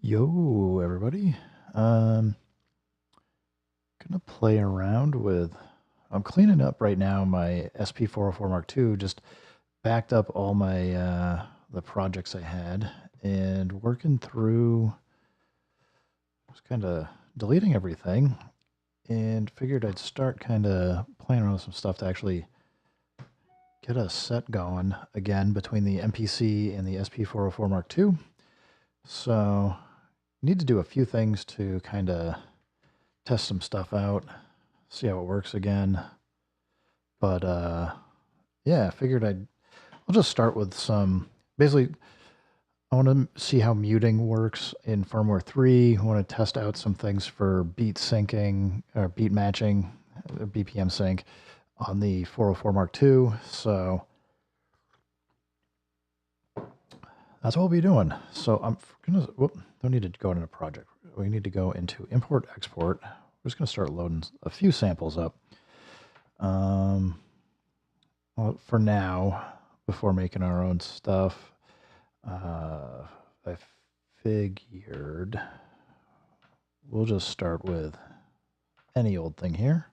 Yo, everybody. Um, gonna play around with. I'm cleaning up right now my SP404 Mark II. Just backed up all my the projects I had and working through. Just kind of deleting everything and figured I'd start kind of playing around with some stuff to actually get a set going again between the MPC and the SP404 Mark II. So, need to do a few things to kind of test some stuff out, see how it works again. But yeah, I figured I'll just start with some basically I want to see how muting works in firmware 3. I want to test out some things for beat syncing or beat matching, BPM sync on the 404 Mark II. So that's what we'll be doing. So I'm gonna don't need to go into a project. We need to go into import export. We're just gonna start loading a few samples up. Well, for now, before making our own stuff, I figured we'll just start with any old thing here.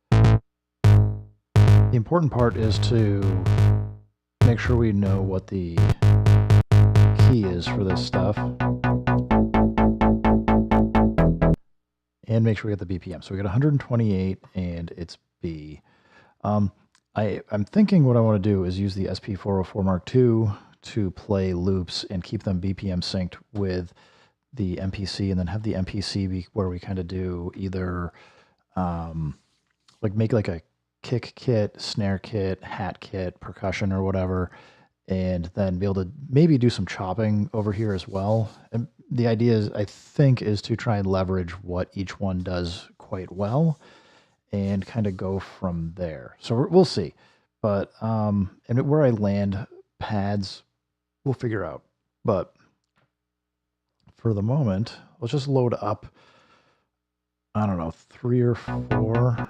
The important part is to make sure we know what the key is for this stuff. And make sure we get the BPM. So we got 128 and it's B. I'm thinking what I want to do is use the SP404 Mark II to play loops and keep them BPM synced with the MPC, and then have the MPC be where we kind of do either like make like a kick kit, snare kit, hat kit, percussion or whatever, and then be able to maybe do some chopping over here as well. And the idea is, I think, is to try and leverage what each one does quite well and kind of go from there. So we'll see. But and where I land pads, we'll figure out. But for the moment, let's just load up, I don't know, 3 or 4.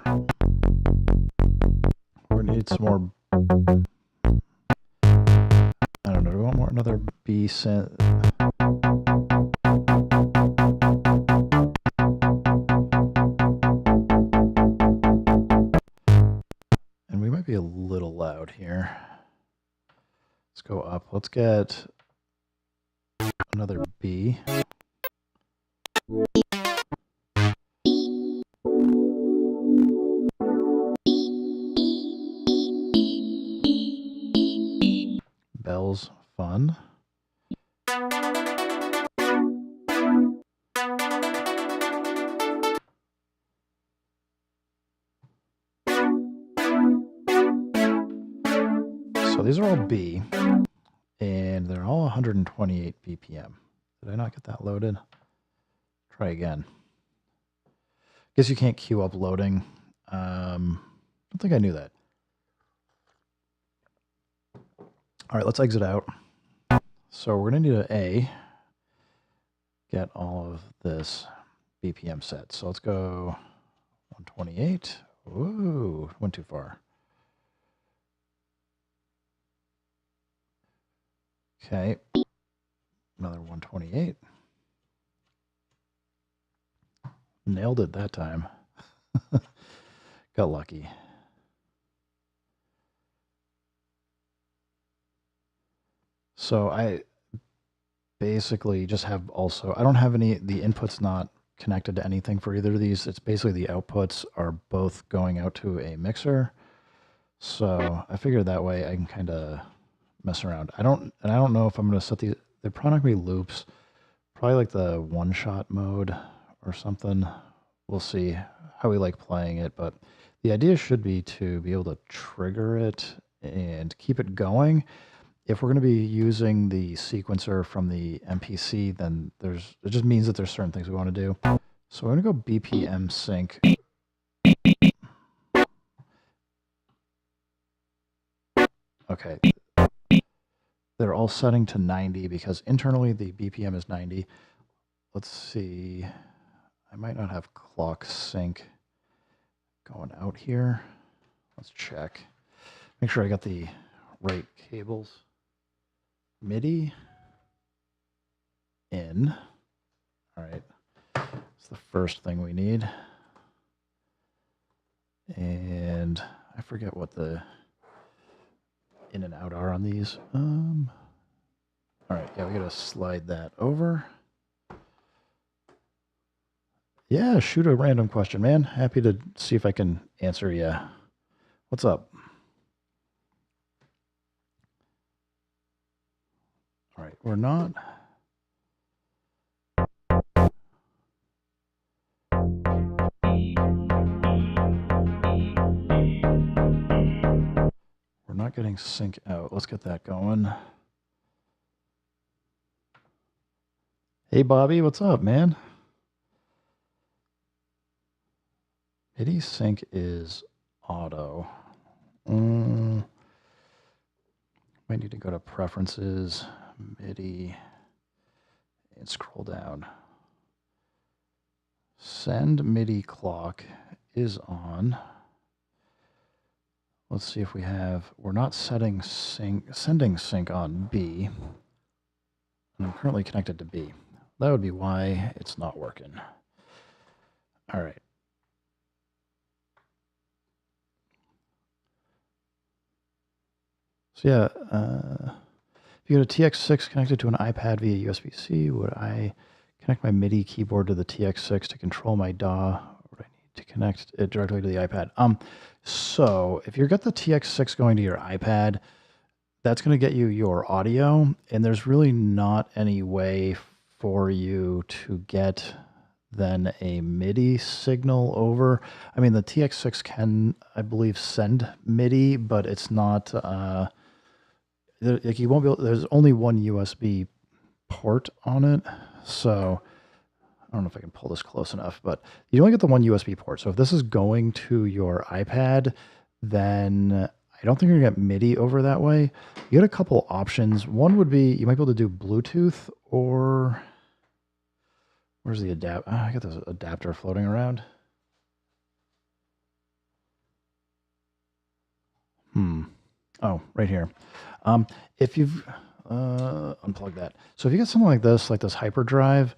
We need some more. I don't know. Do we want more another B synth? And we might be a little loud here. Let's go up. Let's get another B. Bells, fun. So these are all B, and they're all 128 BPM. Did I not get that loaded? Try again. Guess you can't queue up loading. I don't think I knew that. All right, let's exit out. So we're going to need an A. Get all of this BPM set. So let's go 128. Ooh, went too far. Okay. Another 128. Nailed it that time. Got lucky. So I basically just have also, I don't have any, the input's not connected to anything for either of these. It's basically the outputs are both going out to a mixer. So I figured that way I can kind of mess around. I don't know if I'm going to set these, they're probably not going to be loops. Probably like the one-shot mode or something. We'll see how we like playing it, but the idea should be to be able to trigger it and keep it going. If we're going to be using the sequencer from the MPC, then it just means that there's certain things we want to do. So we're going to go BPM sync. Okay. They're all setting to 90 because internally the BPM is 90. Let's see. I might not have clock sync going out here. Let's check. Make sure I got the right cables. MIDI in. the first thing we need. And I forget what the in and out are on these. All right, yeah, we gotta slide that over. Yeah, shoot a random question, man. Happy to see if I can answer you. What's up? All right, we're not. We're not getting sync out. Let's get that going. Hey, Bobby, what's up, man? MIDI sync is auto. Might need to go to preferences, MIDI, and scroll down. Send MIDI clock is on. Let's see if we have, we're not sending sync on B. And I'm currently connected to B. That would be why it's not working. All right. So yeah, if you go to TX6 connected to an iPad via USB-C, would I connect my MIDI keyboard to the TX6 to control my DAW? Or would I need to connect it directly to the iPad? So if you've got the TX6 going to your iPad, that's going to get you your audio, and there's really not any way for you to get then a MIDI signal over. I mean, the TX6 can, I believe, send MIDI, but it's not, like you won't be able, there's only one USB port on it. So I don't know if I can pull this close enough, but you only get the one USB port. So if this is going to your iPad, then I don't think you're gonna get MIDI over that way. You get a couple options. One would be, you might be able to do Bluetooth, or where's the adapter? I got this adapter floating around. Oh, right here. If you've unplug that. So if you get something like this hyperdrive,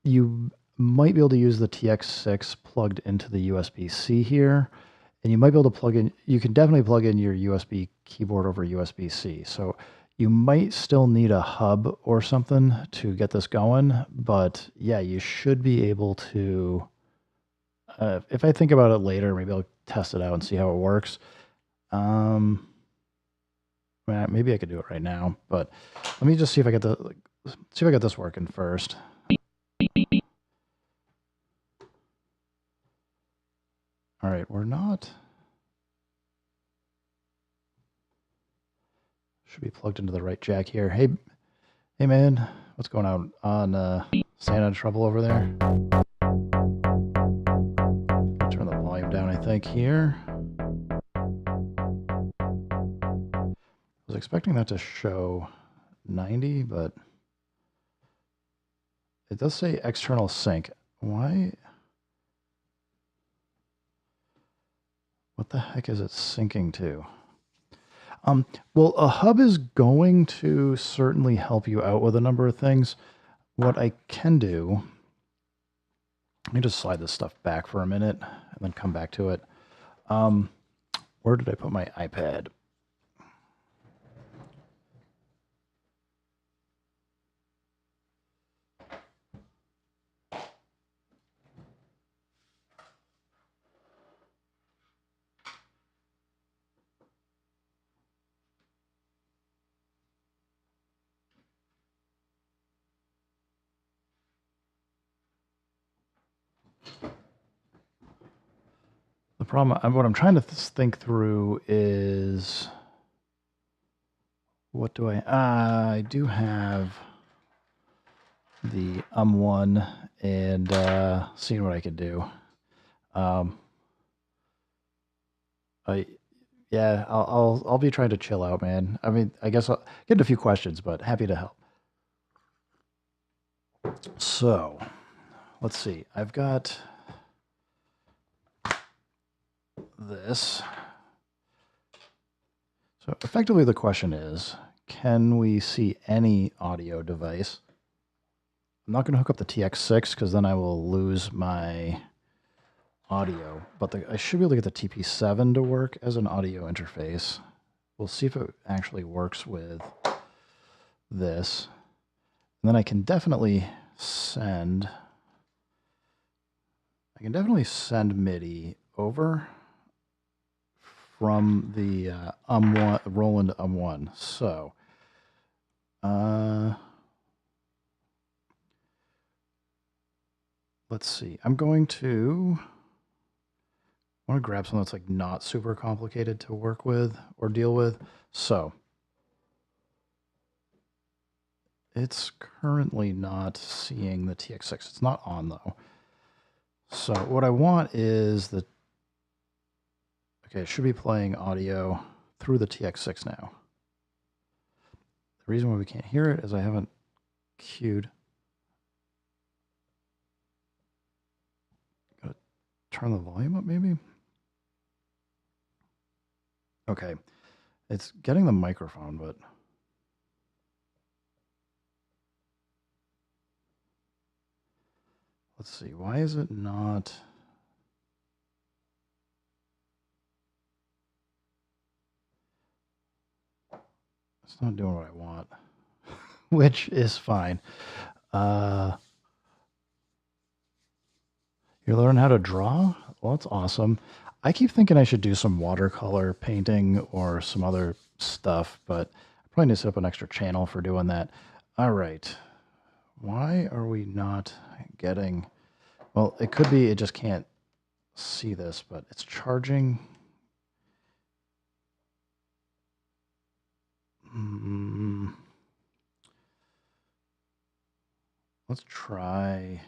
you might be able to use the TX6 plugged into the USB-C here, and you might be able to plug in, you can definitely plug in your USB keyboard over USB-C. So you might still need a hub or something to get this going, but yeah, you should be able to, if I think about it later, maybe I'll test it out and see how it works. Maybe I could do it right now, but let me just see if I get this working first. All right, we're not. Should be plugged into the right jack here. Hey man, what's going on Santa trouble over there? Turn the volume down, I think, here. I was expecting that to show 90, but it does say external sync. Why? What the heck is it syncing to? Well, a hub is going to certainly help you out with a number of things. What I can do, let me just slide this stuff back for a minute and then come back to it. Where did I put my iPad? The problem, what I'm trying to think through is, what do I do have the one and seeing what I could do. Yeah, I'll be trying to chill out, man. I mean, I guess I'll get a few questions, but happy to help. So, let's see. I've got this. So effectively the question is, can we see any audio device I'm not going to hook up the TX6 because then I will lose my audio. But I should be able to get the TP7 to work as an audio interface. We'll see if it actually works with this. And then I can definitely send MIDI over from the Roland Um1. So, let's see. I want to grab something that's like not super complicated to work with or deal with. So, it's currently not seeing the TX6. It's not on though. So what I want is okay, it should be playing audio through the TX6 now. The reason why we can't hear it is I haven't queued. Gotta turn the volume up maybe? Okay, it's getting the microphone, but let's see, why is it not? It's not doing what I want, which is fine. You learn how to draw? Well, that's awesome. I keep thinking I should do some watercolor painting or some other stuff, but I probably need to set up an extra channel for doing that. All right. Why are we not getting... Well, it could be it just can't see this, but it's charging. Let's try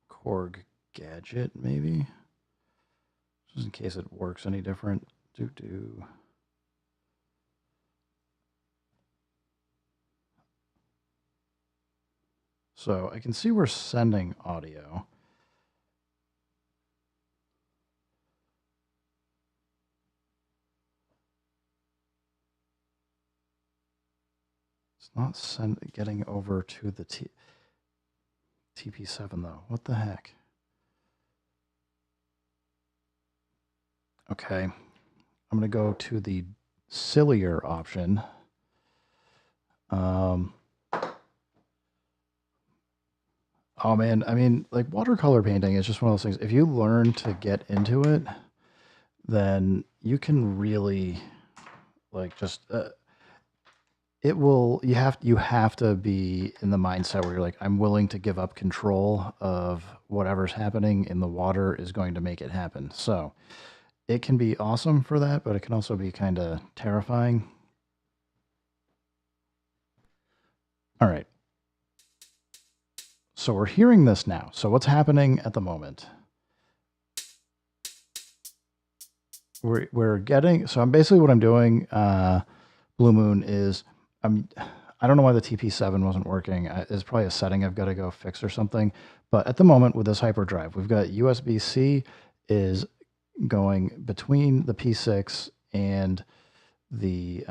Korg Gadget, maybe. Just in case it works any different. So I can see we're sending audio. It's not getting over to the TP7 though. What the heck? Okay. I'm going to go to the sillier option. Oh man, I mean, like watercolor painting is just one of those things. If you learn to get into it, then you can really like just you have to be in the mindset where you're like, I'm willing to give up control of whatever's happening in the water is going to make it happen. So it can be awesome for that, but it can also be kind of terrifying. All right. So we're hearing this now. So what's happening at the moment? We're getting, so I'm basically what I'm doing, Blue Moon, is I don't know why the TP7 wasn't working. It's probably a setting I've got to go fix or something. But at the moment with this hyperdrive, we've got USB-C is going between the P6 and the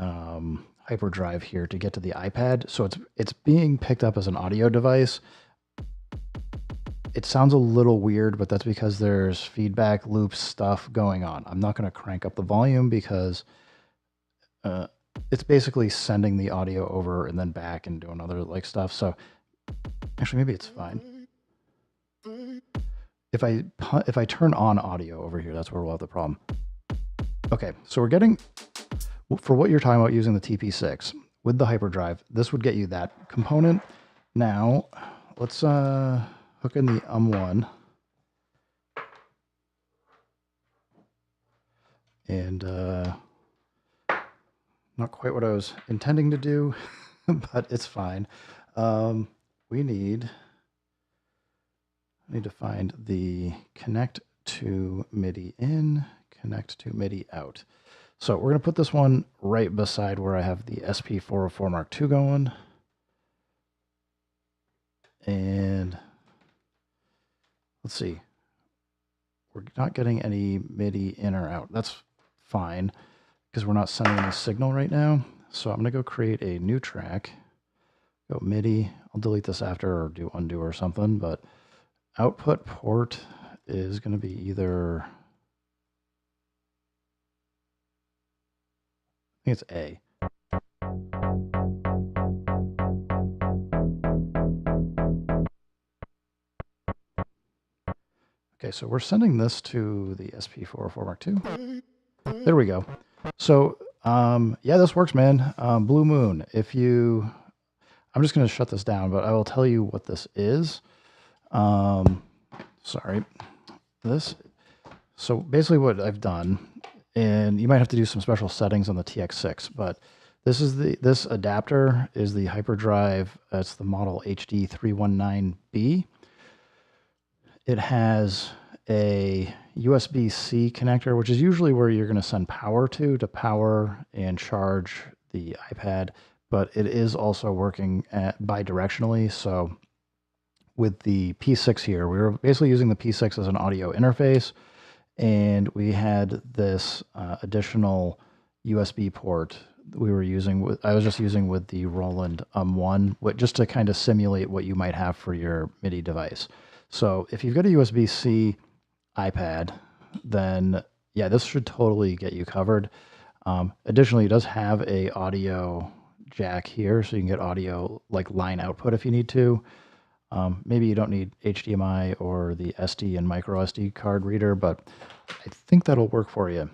hyperdrive here to get to the iPad. So it's being picked up as an audio device. It sounds a little weird, but that's because there's feedback loop stuff going on. I'm not going to crank up the volume because it's basically sending the audio over and then back and doing other like stuff. So actually, maybe it's fine. If I turn on audio over here, that's where we'll have the problem. Okay, so we're getting, for what you're talking about using the TP6 with the hyperdrive, this would get you that component. Now, let's hook in the Um1. And not quite what I was intending to do, but it's fine. I need to find the connect to MIDI in, connect to MIDI out. So we're going to put this one right beside where I have the SP404 Mark II going. And let's see. We're not getting any MIDI in or out. That's fine because we're not sending any signal right now. So I'm going to go create a new track. Go MIDI. I'll delete this after or do undo or something, but output port is going to be either, I think it's A. Okay, so we're sending this to the SP404 Mark II. There we go. So, yeah, this works, man. Blue Moon, I'm just going to shut this down, but I will tell you what this is. Sorry. So basically what I've done, and you might have to do some special settings on the TX6, but this adapter is the Hyperdrive. It's the model HD319B. It has a USB-C connector, which is usually where you're going to send power to power and charge the iPad, but it is also working bidirectionally. So with the P6 here, we were basically using the P6 as an audio interface, and we had this additional USB port I was just using with the Roland one, just to kind of simulate what you might have for your MIDI device. So if you've got a USB-C iPad, then yeah, this should totally get you covered. Additionally, it does have a audio jack here, so you can get audio like line output if you need to. Maybe you don't need HDMI or the SD and micro SD card reader, but I think that'll work for you.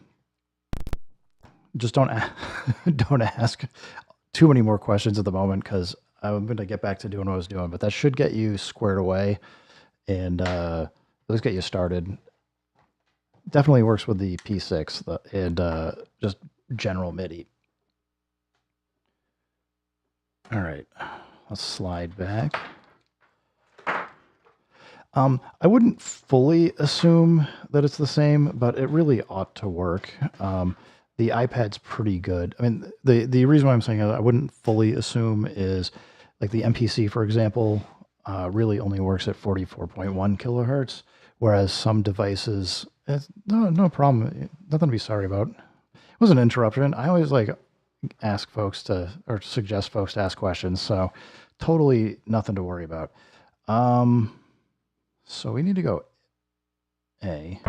Just don't ask too many more questions at the moment, because I'm going to get back to doing what I was doing. But that should get you squared away and at least get you started. Definitely works with the P6 and just general MIDI. All right, let's slide back. I wouldn't fully assume that it's the same, but it really ought to work. The iPad's pretty good. I mean, the reason why I'm saying I wouldn't fully assume is like the MPC, for example, really only works at 44.1 kilohertz, whereas some devices, no problem, nothing to be sorry about. It was an interruption. I always ask folks or suggest folks to ask questions, so totally nothing to worry about. So we need to go A.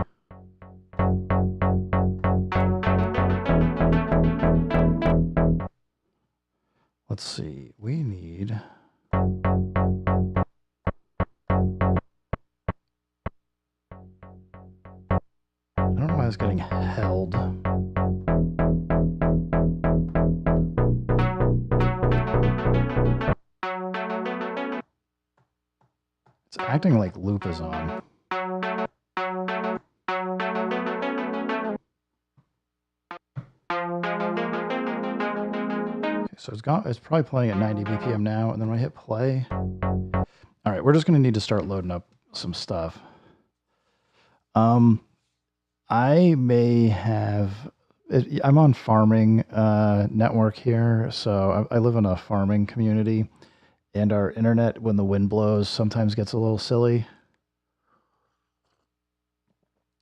Let's see, we need... I don't know why it's getting held. It's acting like loop is on. So it's probably playing at 90 BPM now, and then when I hit play. All right, we're just going to need to start loading up some stuff. I may have... I'm on farming network here, so I live in a farming community, and our internet, when the wind blows, sometimes gets a little silly.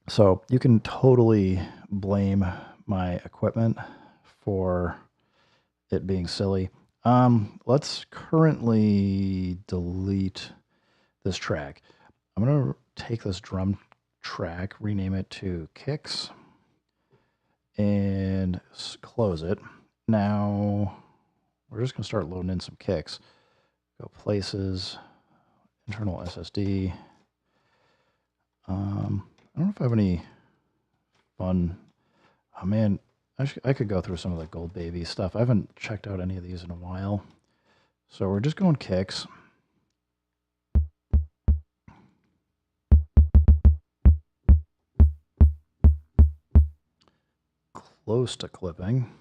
So you can totally blame my equipment for it being silly. Let's currently delete this track. I'm going to take this drum track, rename it to Kicks, and close it. Now we're just going to start loading in some kicks. Go places, internal SSD. I don't know if I have any fun. Oh man, I could go through some of the Gold Baby stuff. I haven't checked out any of these in a while. So we're just going kicks. Close to clipping.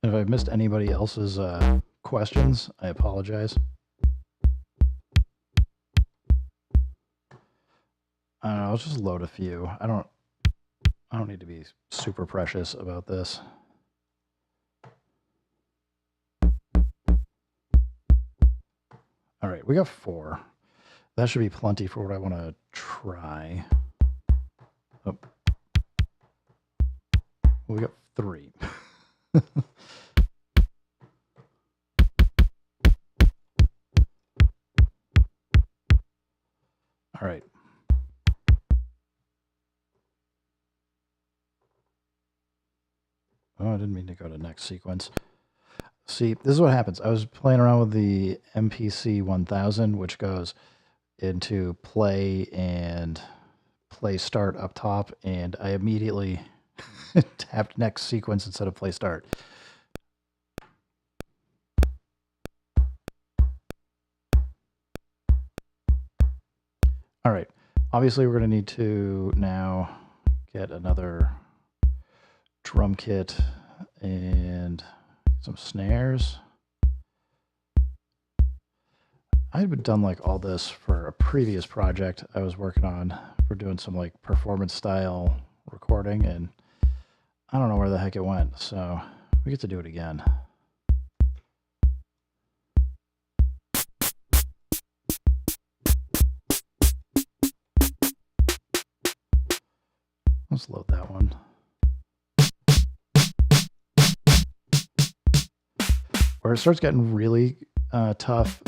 If I've missed anybody else's questions, I apologize. I don't know, I'll just load a few. I don't need to be super precious about this. All right, we got 4. That should be plenty for what I want to try. Oh. We got 3. All right. Oh, I didn't mean to go to next sequence. See, this is what happens. I was playing around with the MPC 1000, which goes into play and play start up top, and I immediately tapped next sequence instead of play start. All right. Obviously, we're going to need to now get another drum kit and some snares. I had done like all this for a previous project I was working on for doing some like performance style recording, and I don't know where the heck it went, so we get to do it again. Let's load that one. Where it starts getting really tough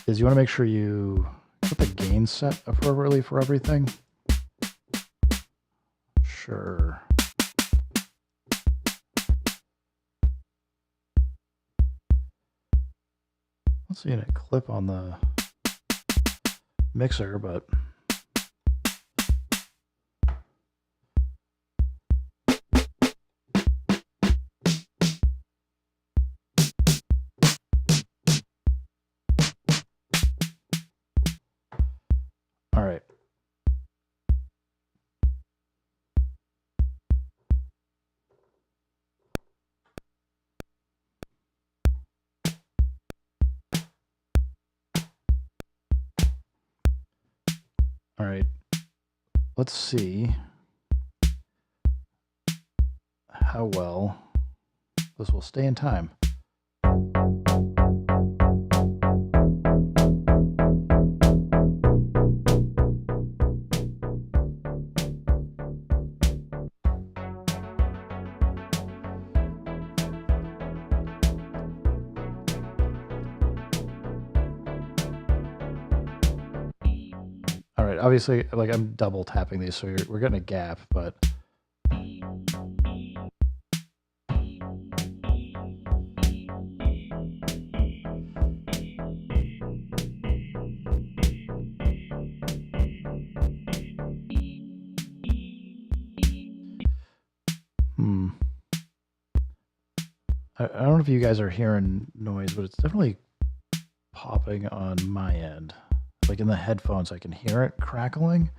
is you want to make sure you put the gain set appropriately for everything. Sure. Let's see a clip on the mixer, but all right. All right. Let's see how well this will stay in time. Obviously, like I'm double tapping these, so we're getting a gap, but I don't know if you guys are hearing noise, but it's definitely popping on my end. Like in the headphones, I can hear it crackling.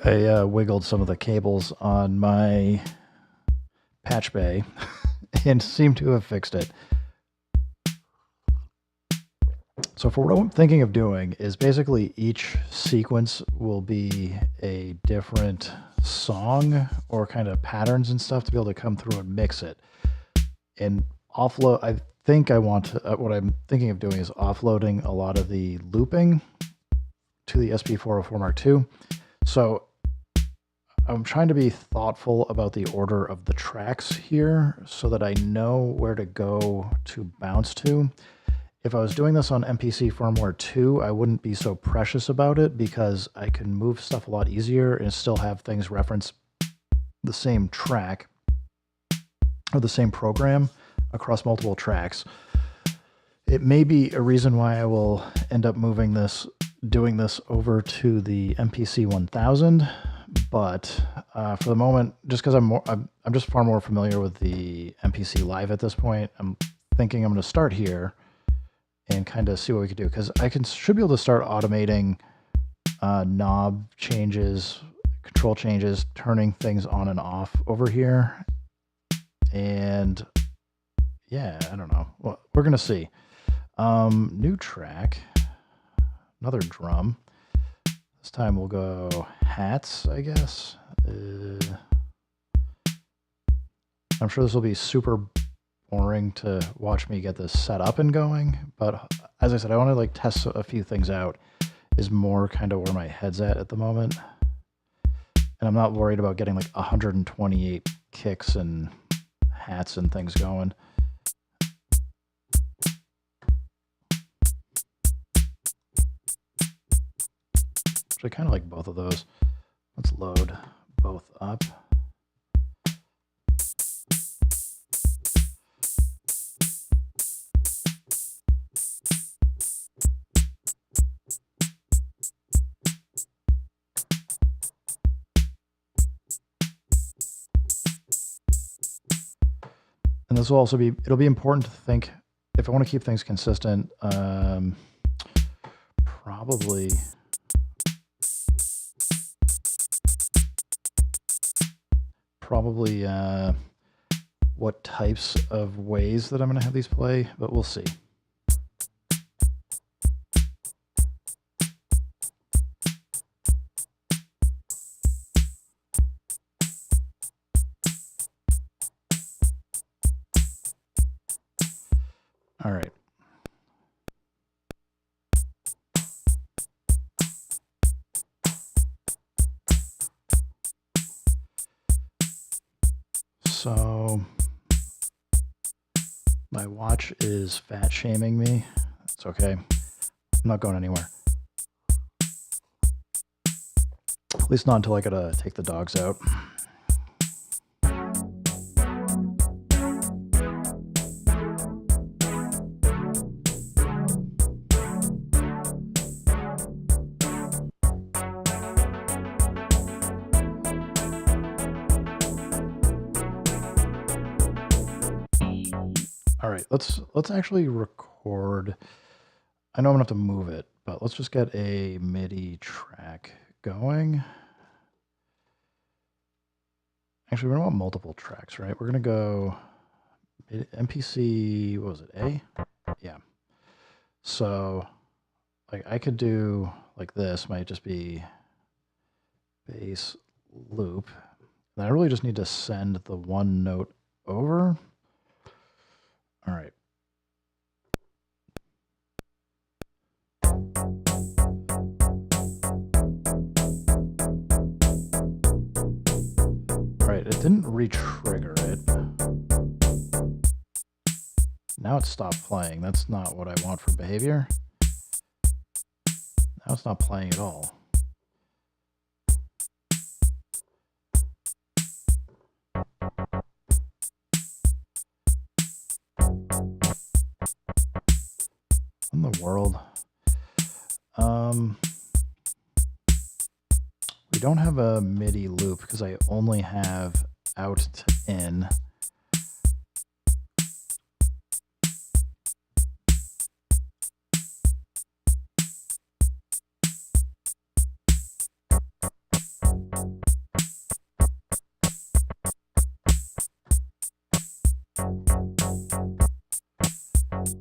I wiggled some of the cables on my patch bay and seemed to have fixed it. So for what I'm thinking of doing is basically each sequence will be a different song or kind of patterns and stuff to be able to come through and mix it. And offload, I think I want to, what I'm thinking of doing is offloading a lot of the looping to the SP404 Mark II. So I'm trying to be thoughtful about the order of the tracks here so that I know where to go to bounce to. If I was doing this on MPC firmware 2, I wouldn't be so precious about it because I can move stuff a lot easier and still have things reference the same track or the same program across multiple tracks. It may be a reason why I will end up moving this, doing this over to the MPC 1000, but for the moment, just because I'm just far more familiar with the MPC Live at this point, I'm thinking I'm going to start here and kind of see what we can do, because should be able to start automating knob changes, control changes, turning things on and off over here. And yeah, I don't know. Well, we're going to see. New track, another drum. This time we'll go hats, I guess. I'm sure this will be super boring to watch me get this set up and going, but as I said, I want to like test a few things out. Is more kind of where my head's at the moment. And I'm not worried about getting like 128 kicks and hats and things going. I kind of like both of those. Let's load both up. And this will also be, it'll be important to think, if I want to keep things consistent, probably what types of ways that I'm going to have these play, but we'll see. All right. So my watch is fat shaming me. It's okay. I'm not going anywhere. At least not until I gotta take the dogs out. All right, let's actually record. I know I'm gonna have to move it, but let's just get a MIDI track going. Actually, we're gonna want multiple tracks, right? We're gonna go MPC, what was it, A? Yeah. So, like, I could do like this, might just be bass loop. And I really just need to send the one note over. All right. All right, it didn't re-trigger it. Now it stopped playing. That's not what I want for behavior. Now it's not playing at all. In the world. We don't have a MIDI loop because I only have out to in.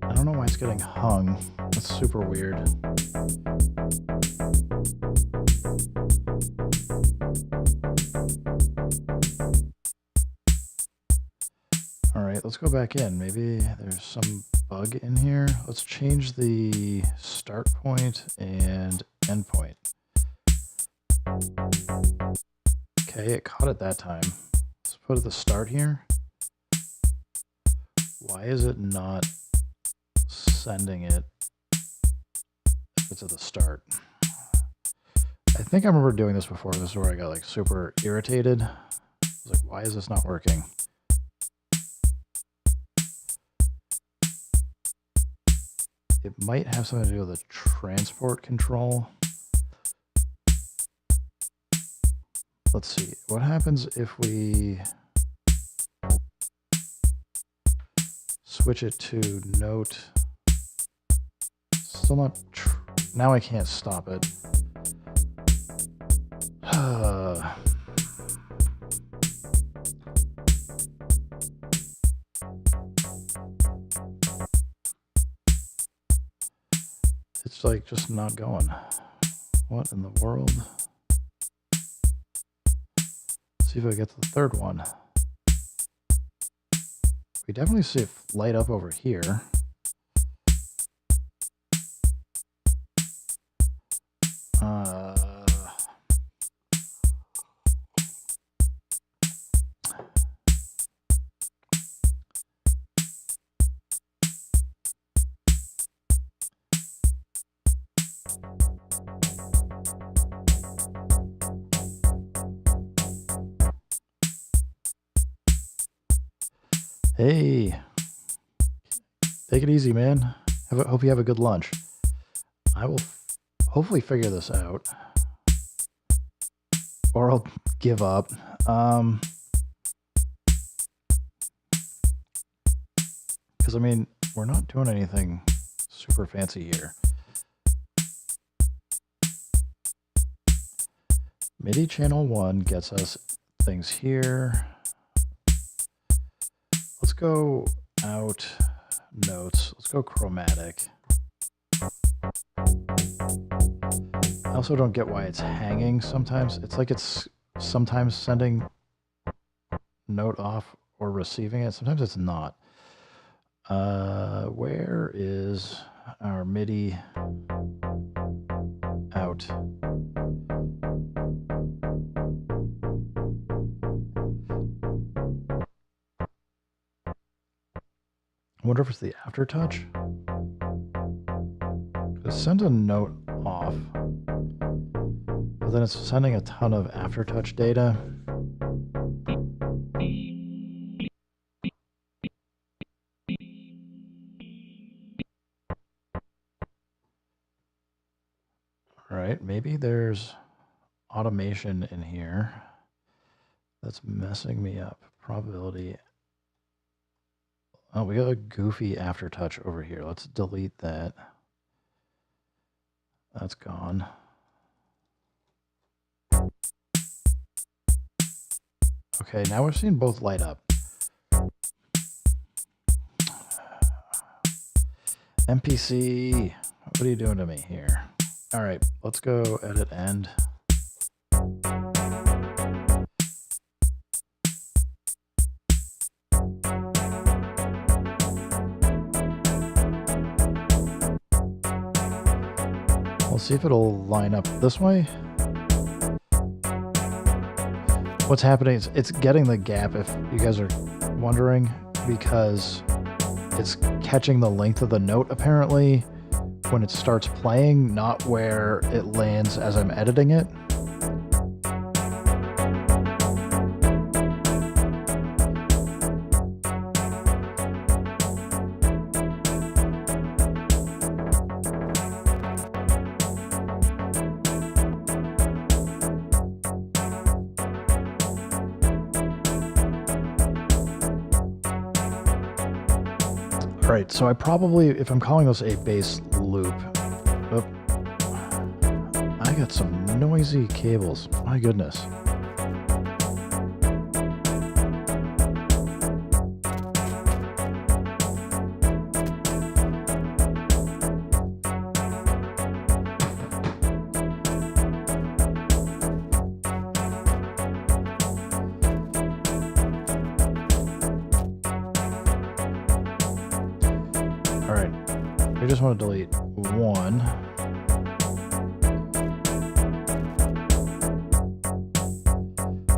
I don't know why it's getting hung. That's super weird. All right, let's go back in. Maybe there's some bug in here. Let's change the start point and end point. Okay, it caught it that time. Let's put it at the start here. Why is it not sending it if it's at the start? I think I remember doing this before. This is where I got like super irritated. I was like, why is this not working? It might have something to do with the transport control. let's see, what happens if we switch it to note? Still not, now I can't stop it. It's like just not going. What in the world? Let's see if I get to the third one. We definitely see it light up over here. Hey, take it easy, man. Hope you have a good lunch. I will hopefully figure this out, or I'll give up. Because I mean, we're not doing anything super fancy here. MIDI channel 1 gets us things here. Let's go out notes. Let's go chromatic. I also don't get why it's hanging sometimes. It's like it's sometimes sending note off or receiving it. Sometimes it's not. Where is our MIDI out? I wonder if it's the aftertouch. It sends a note off, but then it's sending a ton of aftertouch data. All right, maybe there's automation in here that's messing me up. Probability. Oh, we got a goofy aftertouch over here. Let's delete that. That's gone. Okay, now we're seeing both light up. MPC, what are you doing to me here? All right, let's go edit end. We'll see if it'll line up this way. What's happening is it's getting the gap, if you guys are wondering, because it's catching the length of the note apparently when it starts playing, not where it lands as I'm editing it. Right, so I probably, if I'm calling this a bass loop, oh, I got some noisy cables, my goodness. All right, I just want to delete one.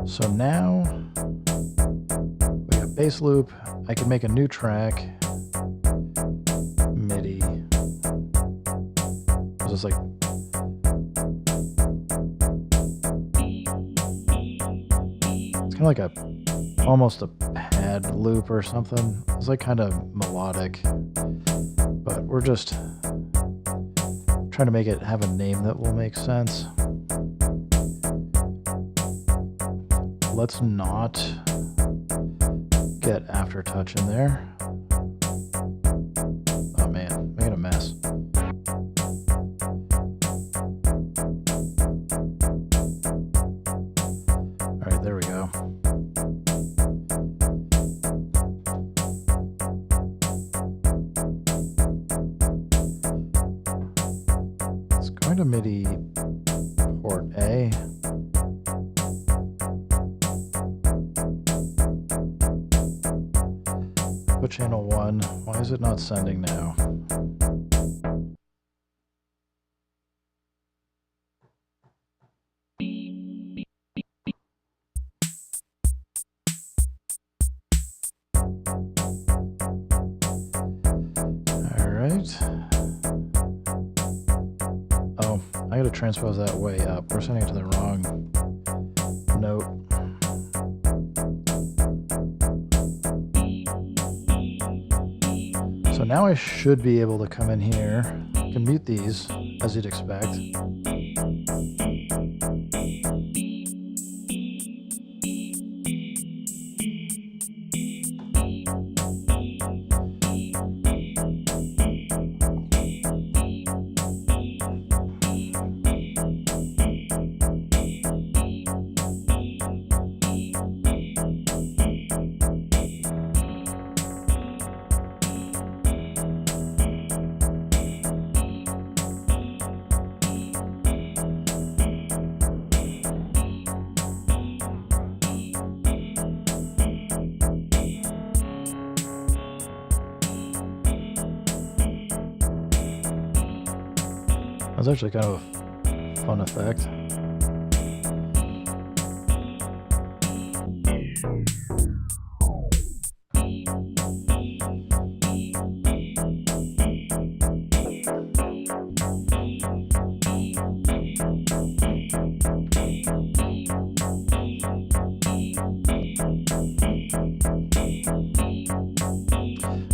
So now we got bass loop. I can make a new track. MIDI. This is like it's kind of like a almost a pad loop or something. It's like kind of melodic. But we're just trying to make it have a name that will make sense. let's not get Aftertouch in there. Oh man, making a mess. All right, there we go. It's going to MIDI port A. Put channel 1. Why is it not sending now? Oh, I gotta transpose that way up. We're sending it to the wrong note. So now I should be able to come in here. I can mute these, as you'd expect. That's actually kind of a fun effect.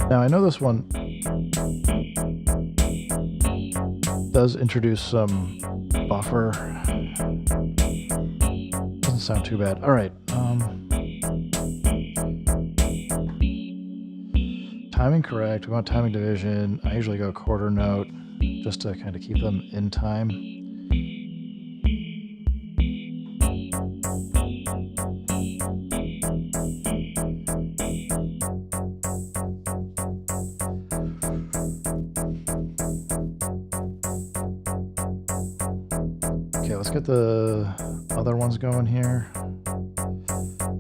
Now I know this one does introduce some buffer. Doesn't sound too bad. All right. Timing correct. We want timing division. I usually go quarter note just to kind of keep them in time. Okay, let's get the other ones going here.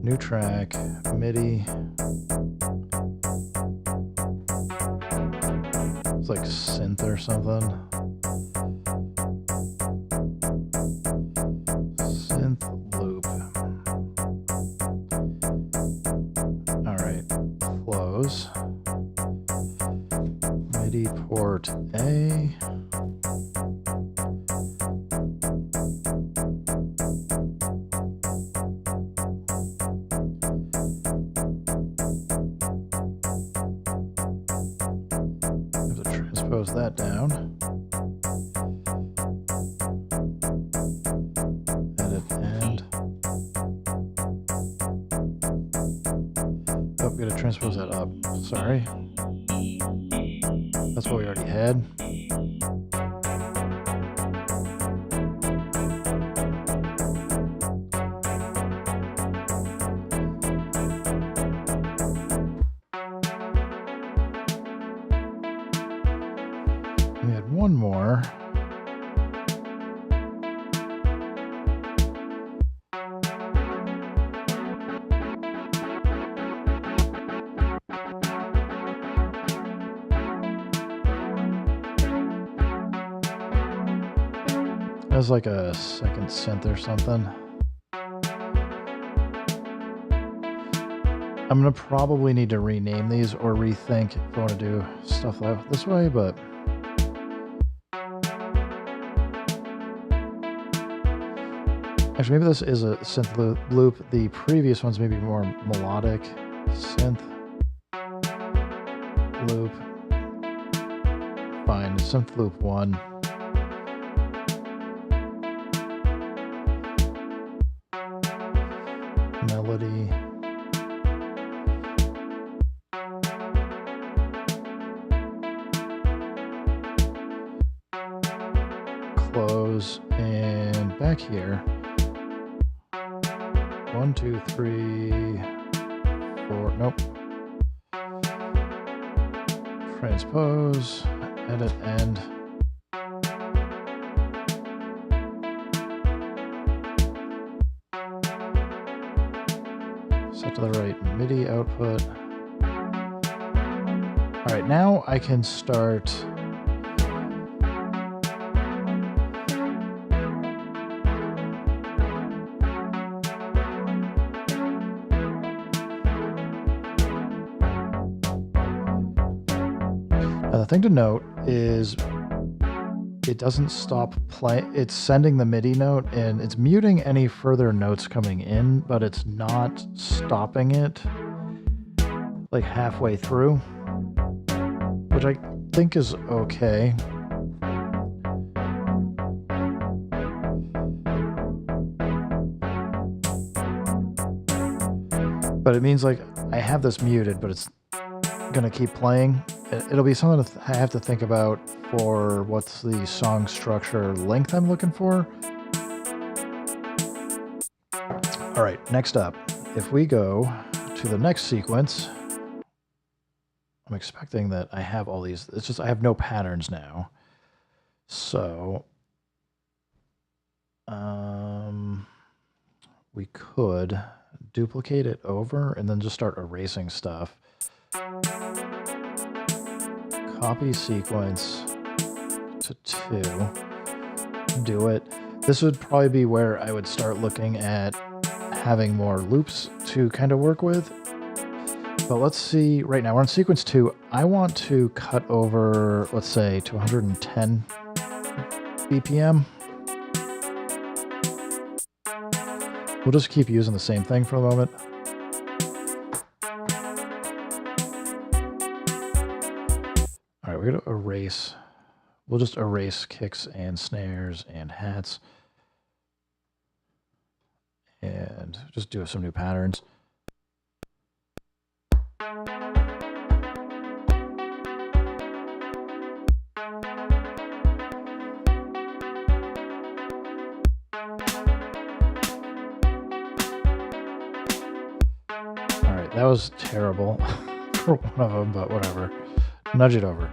New track, MIDI. It's like synth or something. Synth loop. All right, close. MIDI port A. Transpose that down. Edit end. Oh, we gotta transpose that up. Sorry. That's what we already had. We had one more. That was like a second synth or something. I'm gonna probably need to rename these or rethink if I want to do stuff this way, but actually, maybe this is a synth loop. The previous one's maybe more melodic. Synth loop. Fine, synth loop 1. quality. Close, and back here. 1, 2, 3, 4, nope. Transpose, edit end. Set to the right MIDI output. All right, now I can start the thing to note is it doesn't stop playing. It's sending the MIDI note and it's muting any further notes coming in, but it's not stopping it like halfway through, which I think is okay. But it means like I have this muted, but it's gonna keep playing. It'll be something I have to think about for what's the song structure length I'm looking for. All right, next up, if we go to the next sequence, I'm expecting that I have all these. It's just I have no patterns now. So we could duplicate it over and then just start erasing stuff. Copy sequence to 2, do it. This would probably be where I would start looking at having more loops to kind of work with. But let's see, right now we're on sequence 2. I want to cut over, let's say, to 110 BPM. We'll just keep using the same thing for a moment. All right, we're going to erase. We'll just erase kicks and snares and hats. And just do some new patterns. All right, that was terrible for one of them, but whatever. Nudge it over.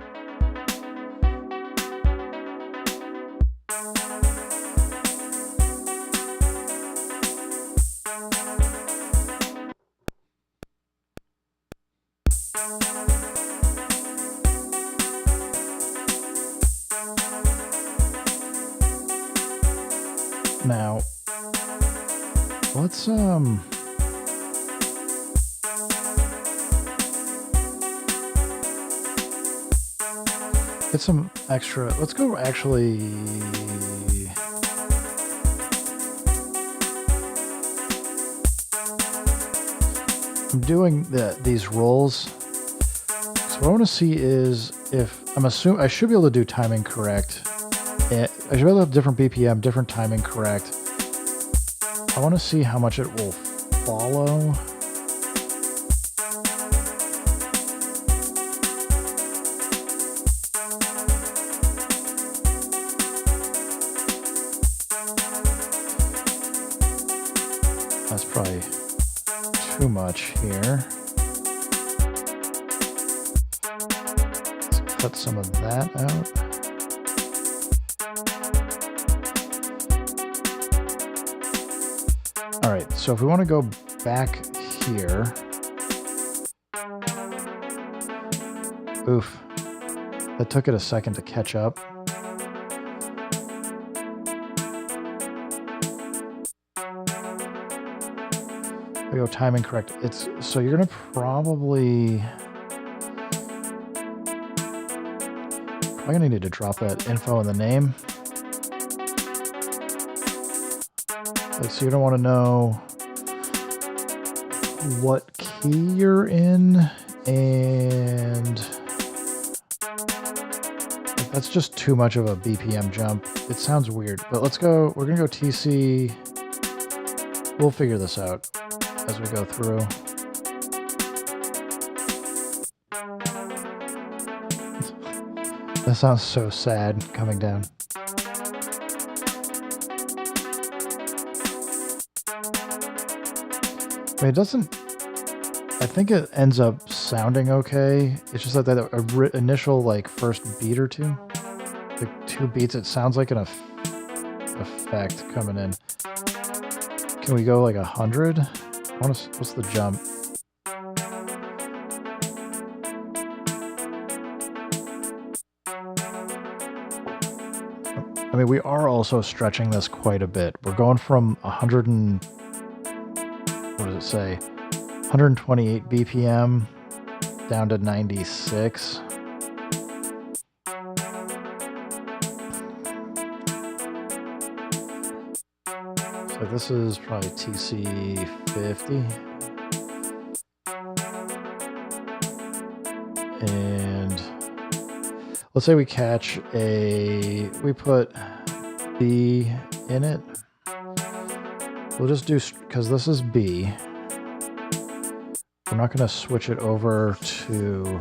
Now, let's get some extra. Let's go actually. I'm doing these rolls. So what I want to see is if I'm assuming I should be able to do timing correct. I should be able to have different BPM, different timing correct. I want to see how much it will follow. That's probably too much here. Let's cut some of that out. All right, so if we want to go back here, oof, that took it a second to catch up. We go timing correct. It's so you're gonna probably gonna need to drop that info in the name. Like, so you don't want to know what key you're in, and that's just too much of a BPM jump. It sounds weird, but let's go. We're gonna go TC. We'll figure this out. as we go through. That sounds so sad coming down. I mean, it doesn't... I think it ends up sounding okay. It's just like that initial, like, first beat or two. Like, 2 beats, it sounds like an effect coming in. Can we go, like, 100? What's the jump? I mean, we are also stretching this quite a bit. We're going from 100 and... what does it say? 128 BPM down to 96. So this is probably TC50. And let's say we catch we put B in it. We'll just do, because this is B. We're not going to switch it over to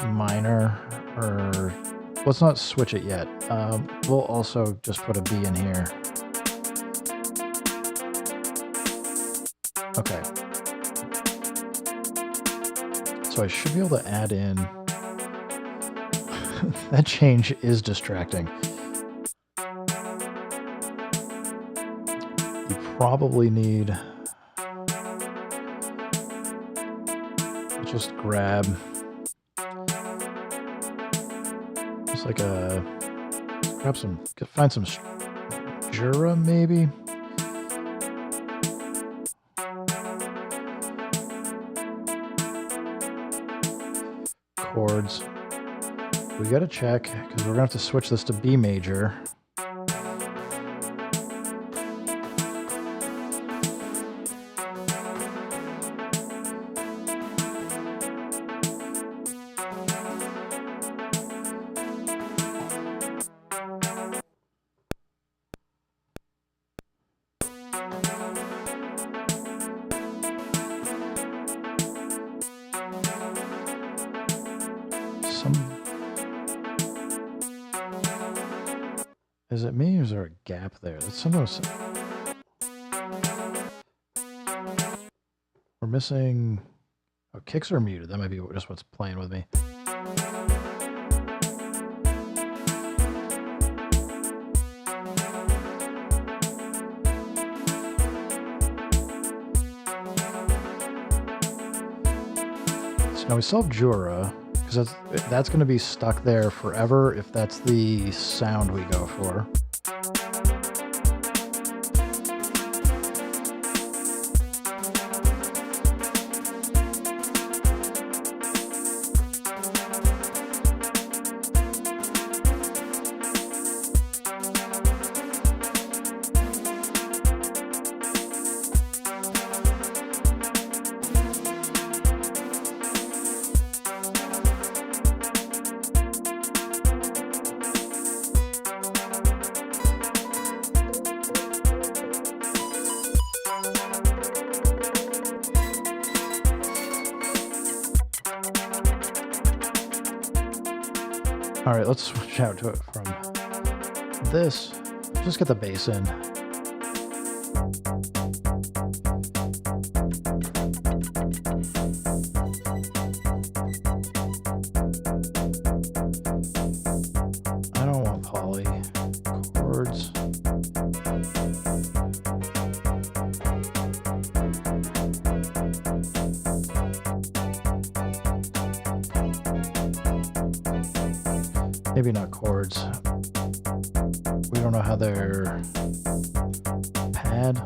minor, or let's not switch it yet. We'll also just put a B in here. Okay. So I should be able to add in... That change is distracting. You probably need... Just grab... Just like a... Grab some... Find some Jura, maybe? Chords. We gotta check, because we're gonna have to switch this to B major. Is it me, or is there a gap there? That's sometimes... We're missing... Oh, kicks are muted. That might be just what's playing with me. So now we still have Jura. Because that's going to be stuck there forever if that's the sound we go for. All right, let's switch out to it from this. Just get the bass in. I don't want poly chords. Maybe not chords. We don't know how they're pad.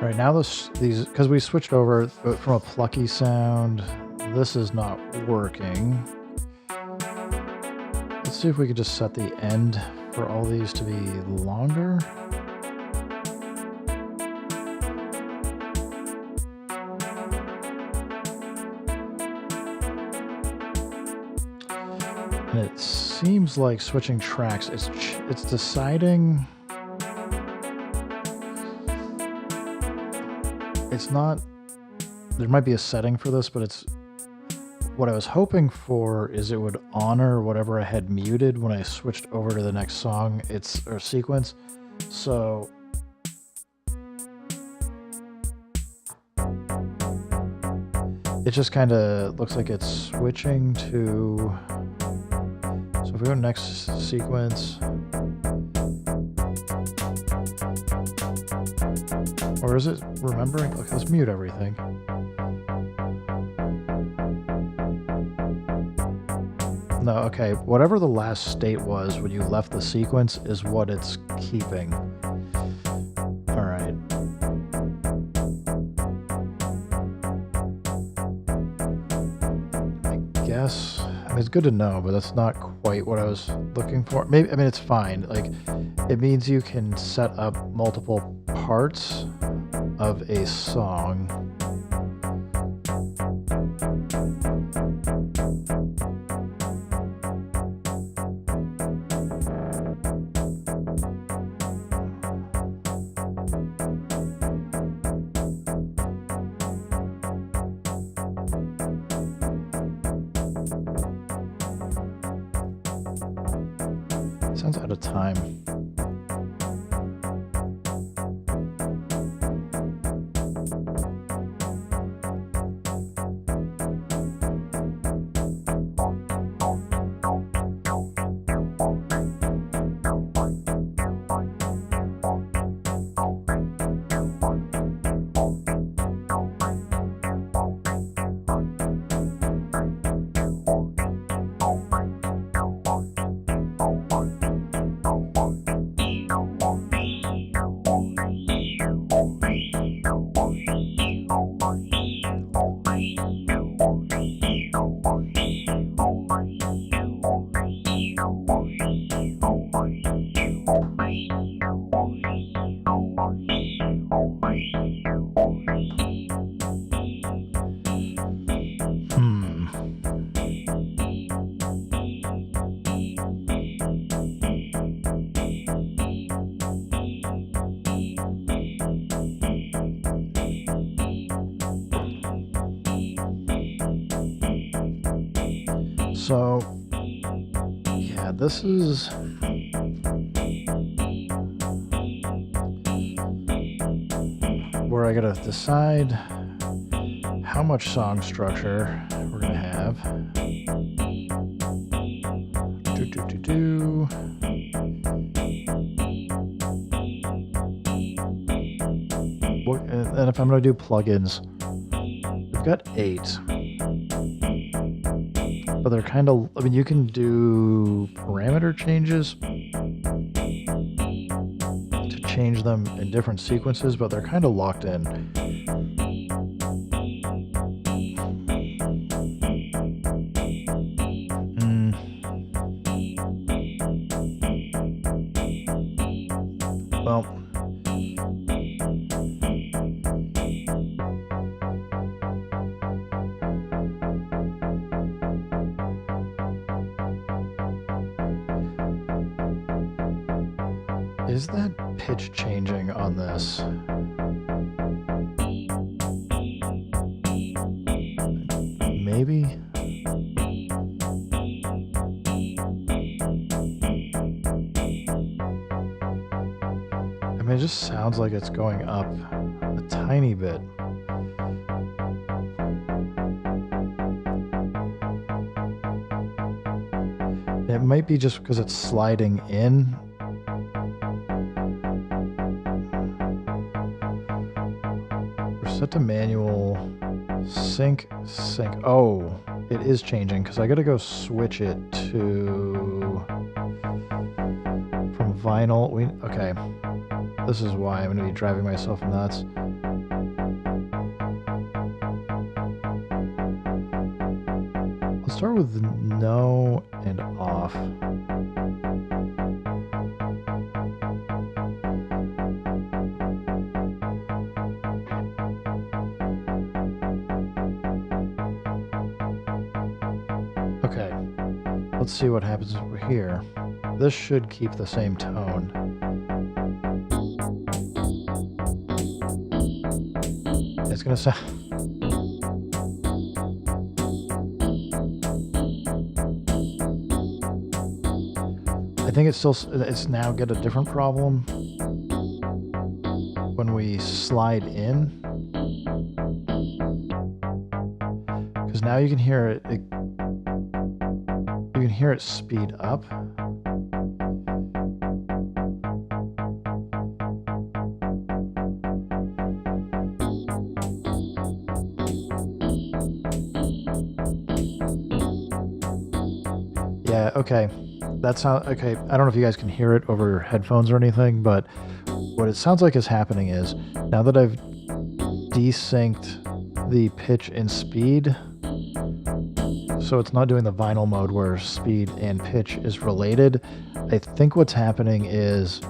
Right now, these because we switched over from a plucky sound, this is not working. see if we could just set the end for all these to be longer. And it seems like switching tracks, it's deciding. It's not, there might be a setting for this, but it's, what I was hoping for is it would honor whatever I had muted when I switched over to the next song, or sequence. So it just kind of looks like it's switching to, so if we go next sequence, or is it remembering? Okay, let's mute everything. No, okay, whatever the last state was when you left the sequence is what it's keeping. All right. I guess, I mean, it's good to know, but that's not quite what I was looking for. Maybe, I mean, it's fine. Like, it means you can set up multiple parts of a song. Sounds out of time. So, yeah, this is where I gotta decide how much song structure we're gonna have. And if I'm gonna do plugins, we've got 8. But they're kind of, I mean, you can do parameter changes to change them in different sequences, but they're kind of locked in. Well, is that pitch changing on this? Maybe? I mean, it just sounds like it's going up a tiny bit. It might be just because it's sliding in. Set to manual, sync. Oh, it is changing because I gotta go switch it to from vinyl. Okay, this is why I'm gonna be driving myself nuts. Let's start with no and off. let's see what happens over here. This should keep the same tone. It's gonna sound... I think it's now got a different problem when we slide in, because now you can hear it, you can hear it speed up. Yeah, okay. That's how, okay, I don't know if you guys can hear it over your headphones or anything, but what it sounds like is happening is, now that I've desynced the pitch and speed, so it's not doing the vinyl mode where speed and pitch is related, I think what's happening is,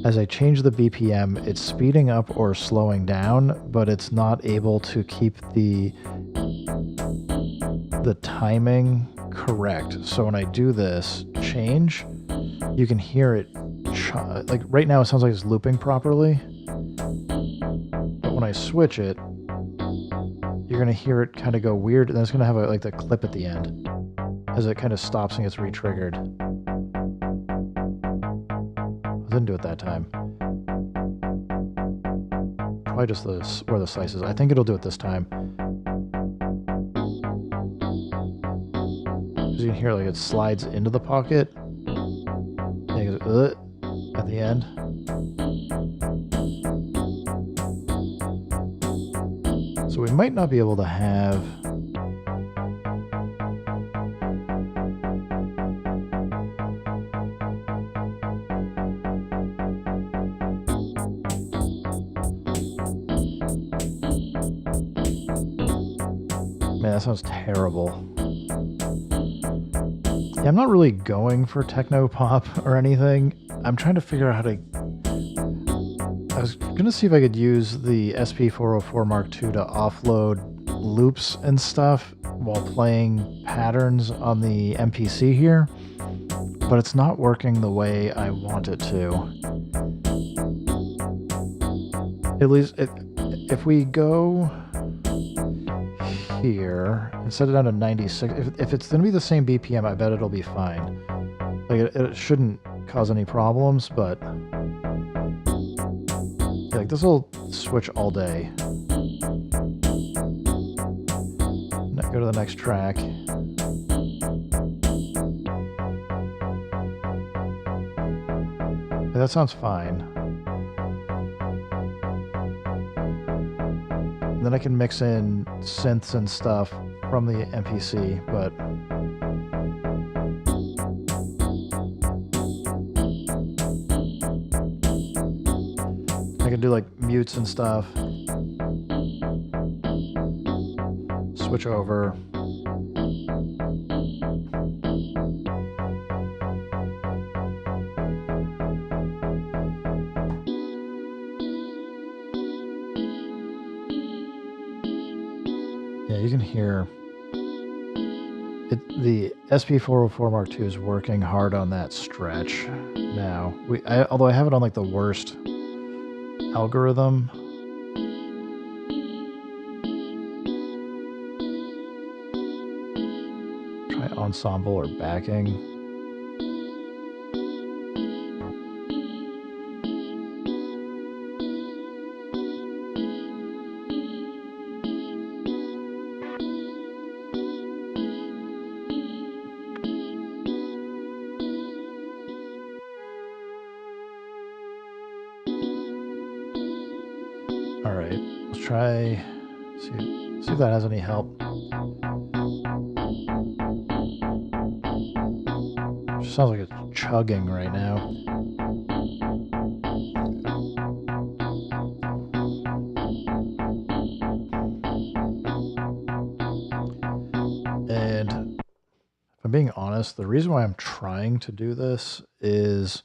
as I change the BPM, it's speeding up or slowing down, but it's not able to keep the timing correct. So when I do this change, you can hear it, like right now it sounds like it's looping properly, but when I switch it, you're gonna hear it kind of go weird, and then it's gonna have like the clip at the end as it kind of stops and gets re-triggered. I didn't do it that time. Probably just where the slice is. I think it'll do it this time. Because you can hear like it slides into the pocket. And it goes at the end. So we might not be able to have... Man, that sounds terrible. Yeah, I'm not really going for techno pop or anything. I'm trying to figure out how to... I was gonna see if I could use the SP404 Mark II to offload loops and stuff while playing patterns on the MPC here, but it's not working the way I want it to. At least if we go here and set it down to 96, if it's gonna be the same BPM, I bet it'll be fine. Like it shouldn't cause any problems, but yeah, like this will switch all day. Now go to the next track. Yeah, that sounds fine. And then I can mix in synths and stuff from the MPC, but I can do like mutes and stuff. Switch over. Yeah, you can hear it. The SP404 Mark II is working hard on that stretch now. Although I have it on like the worst algorithm. Try ensemble or backing. All right, let's try, see if that has any help. It sounds like it's chugging right now. And if I'm being honest, the reason why I'm trying to do this is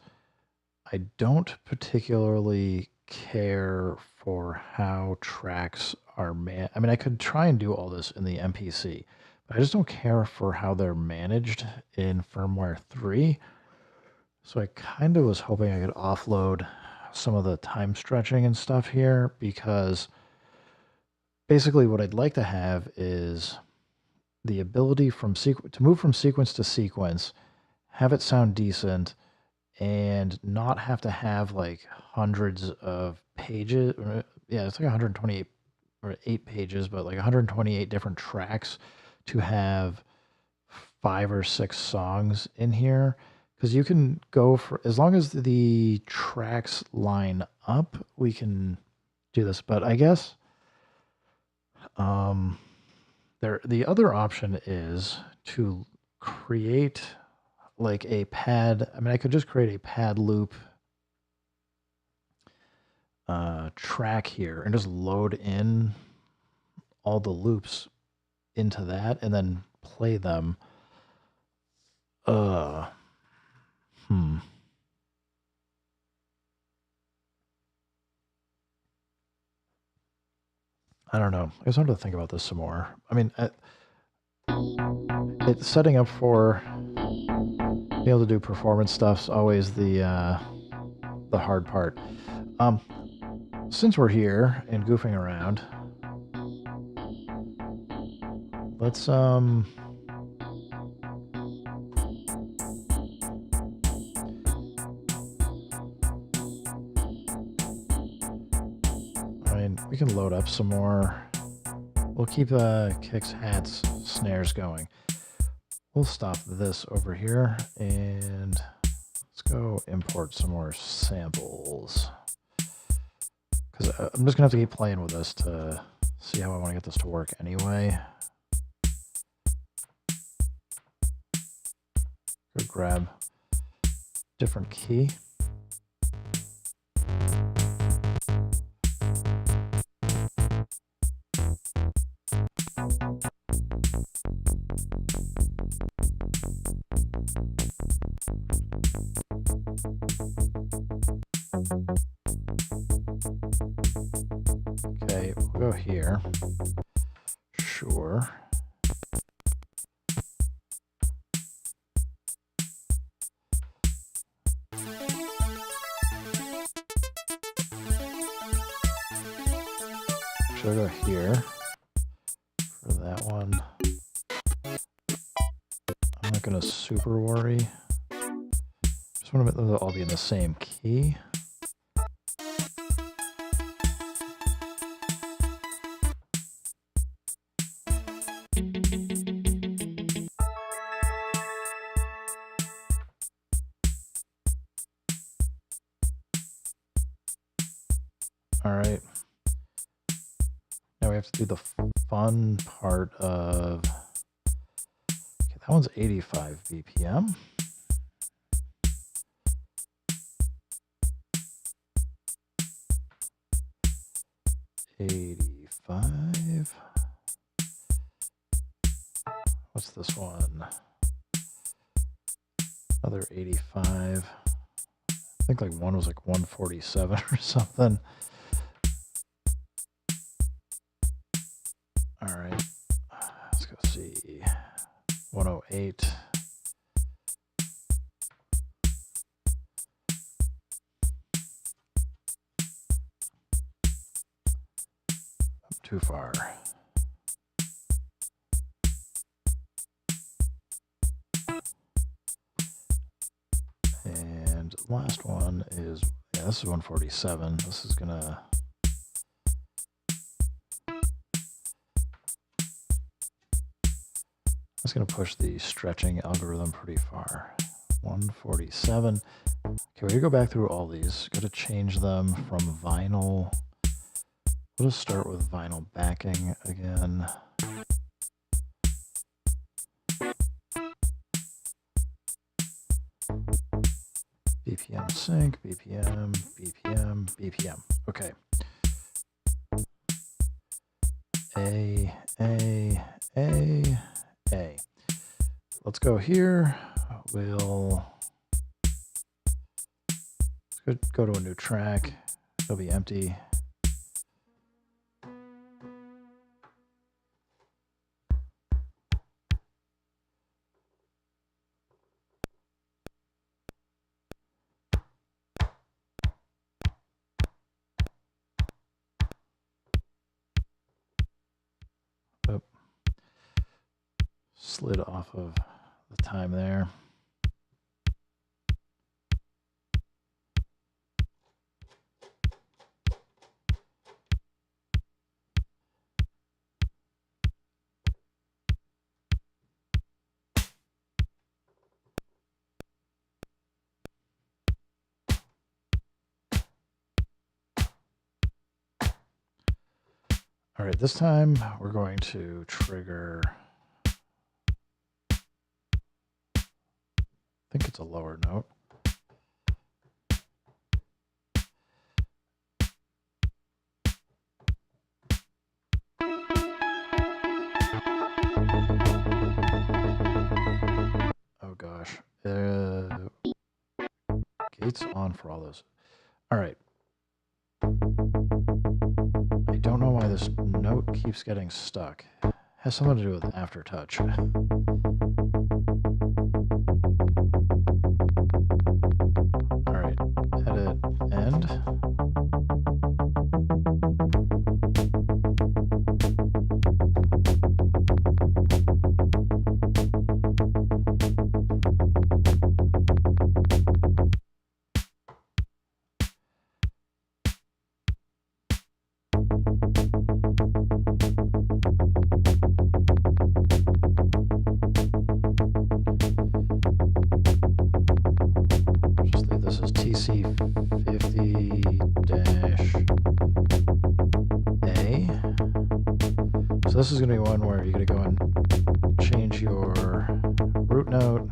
I don't particularly care for how tracks are I mean, I could try and do all this in the MPC, But I just don't care for how they're managed in firmware 3. So I kind of was hoping I could offload some of the time stretching and stuff here, because basically what I'd like to have is the ability to move from sequence to sequence, have it sound decent, and not have to have like hundreds of pages. Yeah, it's like 128 or 8 pages, but like 128 different tracks to have 5 or 6 songs in here. Because you can go for, as long as the tracks line up, we can do this. But I guess the other option is to create like a pad. I mean, I could just create a pad loop track here and just load in all the loops into that and then play them. I don't know. I just wanted to think about this some more. I mean, it's setting up for being able to do performance stuff's always the hard part. Since we're here and goofing around, let's I mean, we can load up some more. We'll keep kicks, hats, snares going. We'll stop this over here and let's go import some more samples. Because I'm just going to have to keep playing with this to see how I want to get this to work anyway. Go grab different key. Okay, we'll go here. Sure. Should I go here for that one? I'm not going to super worry. Just want to make them all be in the same key. All right. Now we have to do the fun part of... Okay, that one's 85 BPM. What's this one? Another 85. I think like one was like 147 or something. All right, let's go see. 108. Too far. And last one is, yeah, this is 147. This is gonna... That's gonna push the stretching algorithm pretty far. 147. Okay, we're gonna go back through all these. Gotta change them from vinyl. We'll just start with vinyl backing again. BPM sync, BPM, BPM, BPM. Okay. A. Let's go here. We'll go to a new track. It'll be empty. slid off of the time there. All right, this time we're going to trigger, I think it's a lower note. Oh gosh, gates on for all those. All right. I don't know why this note keeps getting stuck. It has something to do with aftertouch. All right, edit end. Just leave this as TC50-A. So this is going to be one where you're going to go and change your root note.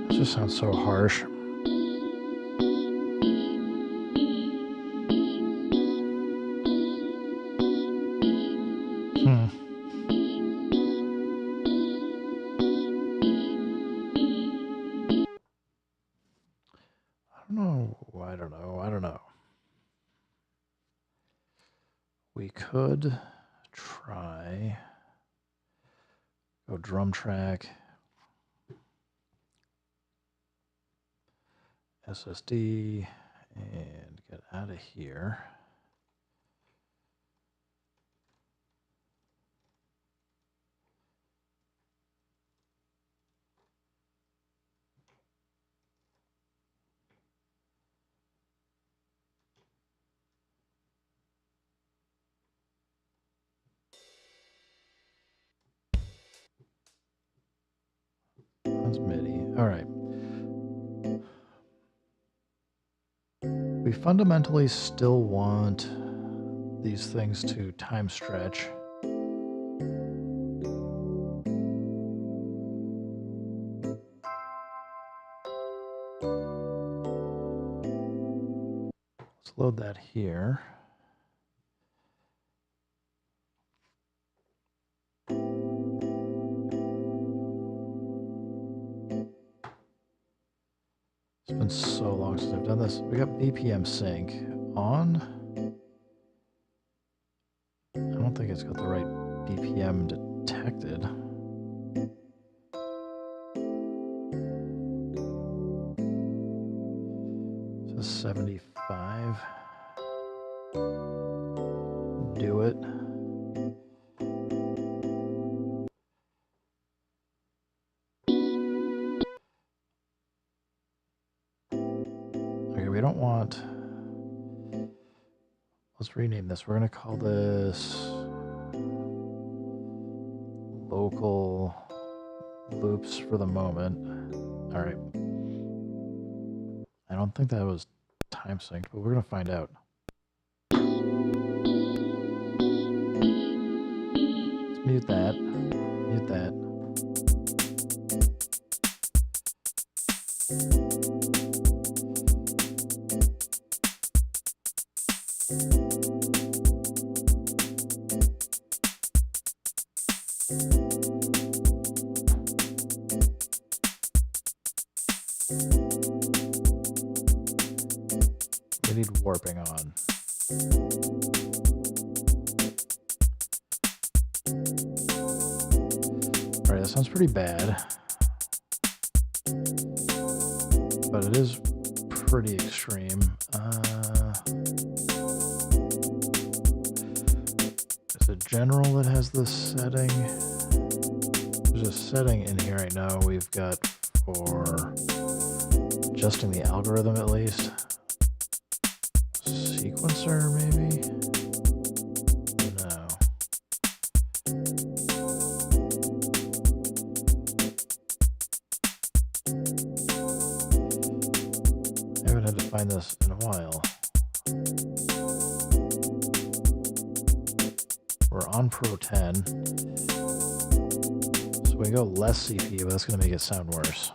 This just sounds so harsh. I don't know. We could try, go drum track, SSD, and get out of here. That's MIDI. All right. We fundamentally still want these things to time stretch. Let's load that here. It's been so long since I've done this. We got BPM sync on. I don't think it's got the right BPM detected. So 75. Do it. Okay, we don't want... Let's rename this. We're going to call this local loops for the moment. All right. I don't think that was time synced, but we're going to find out. Let's mute that. Mute that. We need warping on. Alright, that sounds pretty bad. But it is pretty extreme. Is it general that has this setting? There's a setting in here right now we've got for adjusting the algorithm at least. Sequencer, maybe? No. I haven't had to find this in a while. We're on Pro 10. So we go less CPU, but that's going to make it sound worse.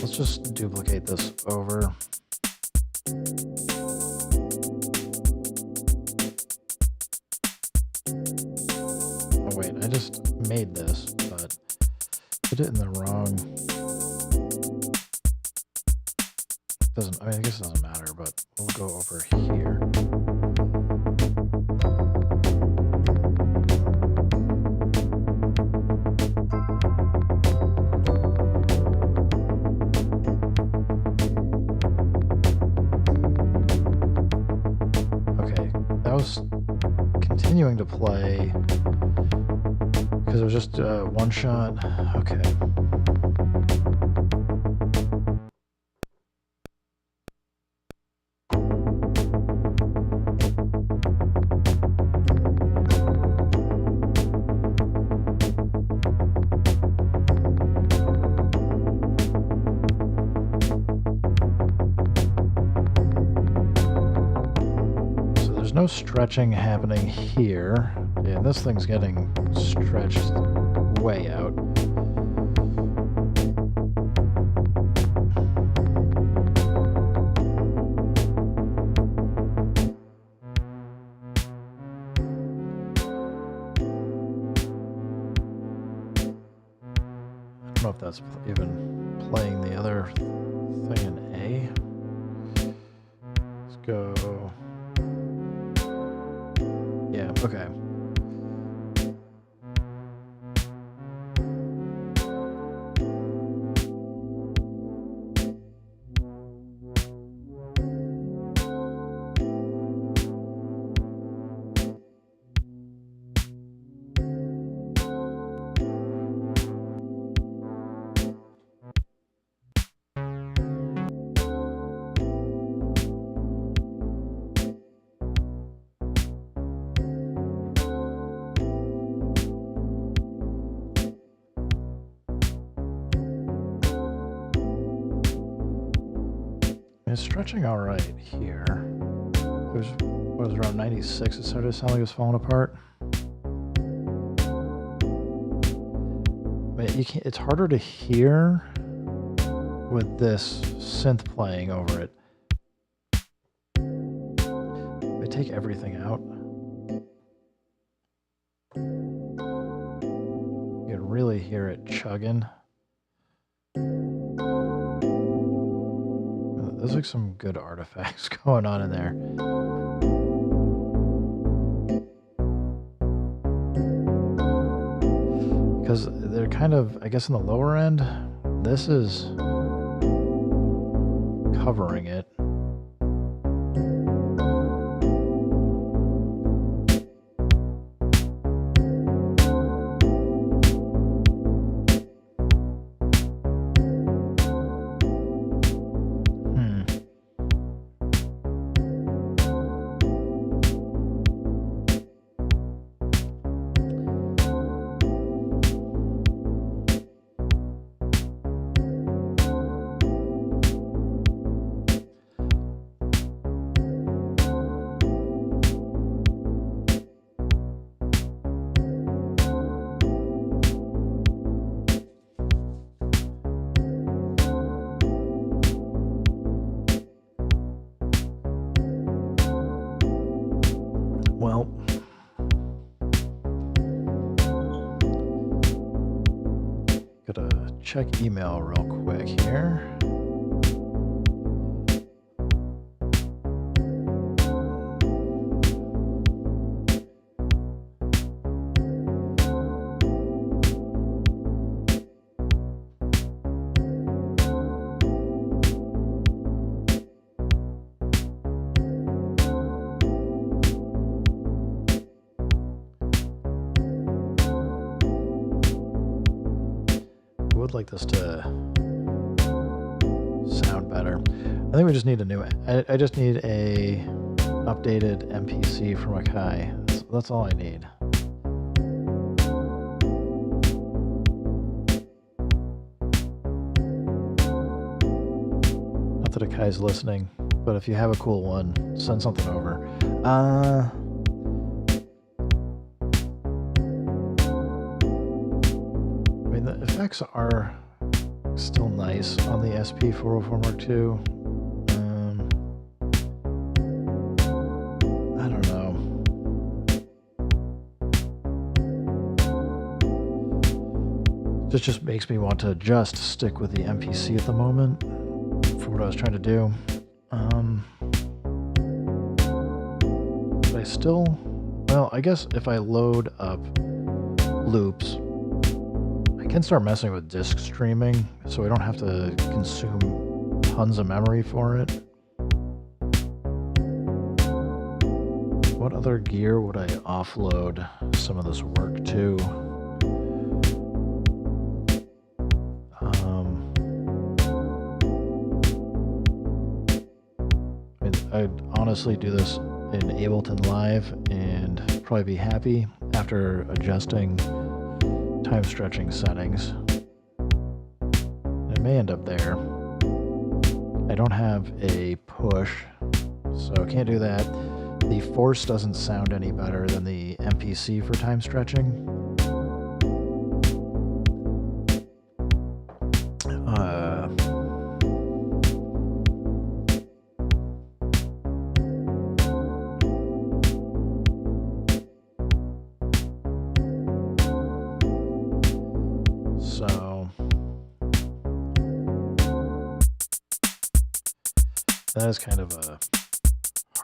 Let's just duplicate this over. Oh wait, I just made this, but did it in the wrong. Doesn't, I mean, I guess it doesn't matter, but we'll go over here. Okay, that was continuing to play because it was just one shot. Okay. No stretching happening here. Yeah, this thing's getting stretched way out. I don't know if that's even playing the other thing in A. Let's go. Yeah, okay. It's stretching all right here. It was, what was around 96, it started to sound like it was falling apart. But you can't, it's harder to hear with this synth playing over it. If I take everything out, you can really hear it chugging. There's like some good artifacts going on in there. Because they're kind of, I guess in the lower end, this is covering it. check email real quick here. Like this to sound better. I think we just need a new. I just need a updated MPC for Makai. That's all I need. Not that Akai's listening, but if you have a cool one, send something over. The effects are still nice on the SP404 Mark II. I don't know. This just makes me want to just stick with the MPC at the moment for what I was trying to do. But I still, well, I guess if I load up loops, I can start messing with disk streaming, so I don't have to consume tons of memory for it. What other gear would I offload some of this work to? I'd honestly do this in Ableton Live and probably be happy after adjusting time stretching settings. It may end up there. I don't have a push, so I can't do that. The force doesn't sound any better than the MPC for time stretching. That is kind of a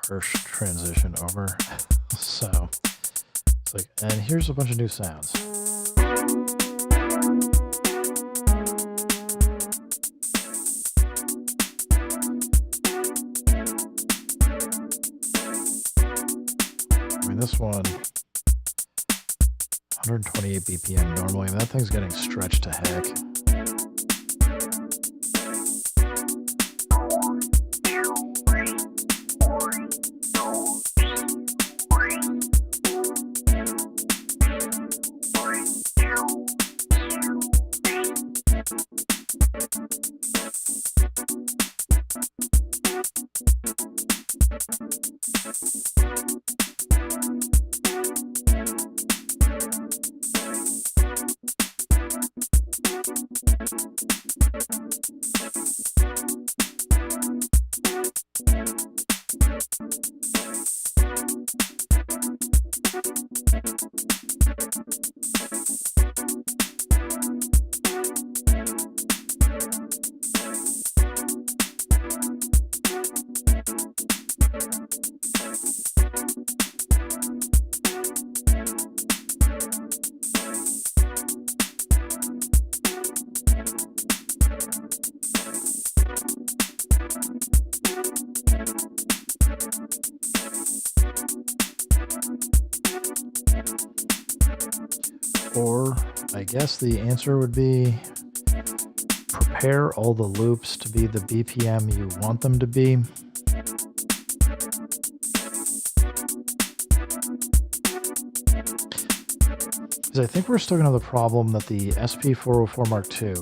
harsh transition over. So it's like, and here's a bunch of new sounds. I mean, this one, 128 BPM normally, and that thing's getting stretched to heck. Or I guess the answer would be prepare all the loops to be the BPM you want them to be. Because I think we're still going to have the problem that the SP404 Mark II,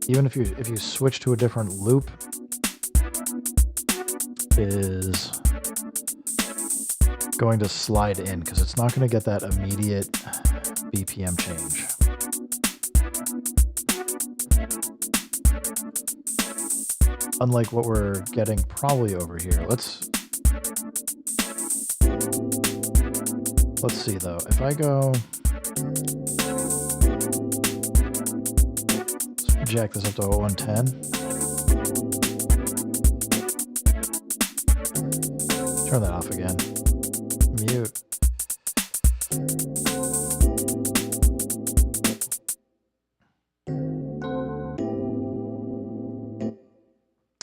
even if you switch to a different loop, is going to slide in because it's not going to get that immediate BPM change. Unlike what we're getting probably over here. Let's see though. If I go jack this up to 110. Turn that off again. Mute.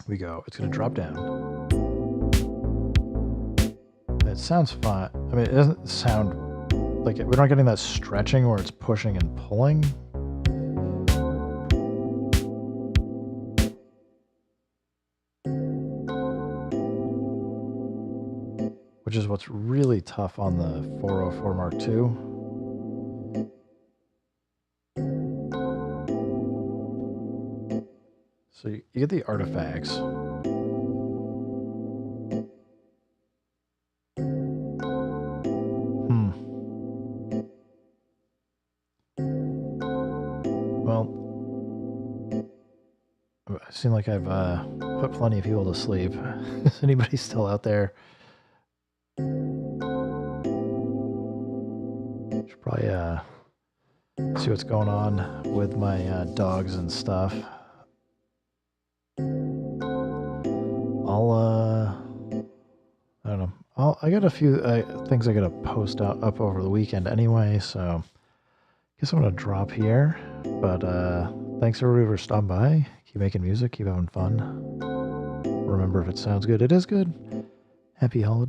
We go. It's going to drop down. It sounds fine. I mean, it doesn't sound like it. We're not getting that stretching where it's pushing and pulling. Which is what's really tough on the 404 Mark II. So you get the artifacts. Well, I seem like I've put plenty of people to sleep. Is anybody still out there? Should probably see what's going on with my dogs and stuff. I don't know. I got a few things I gotta post up over the weekend anyway, so I guess I'm gonna drop here. But thanks everybody for stopping by. Keep making music, keep having fun. Remember, if it sounds good, it is good. Happy holidays.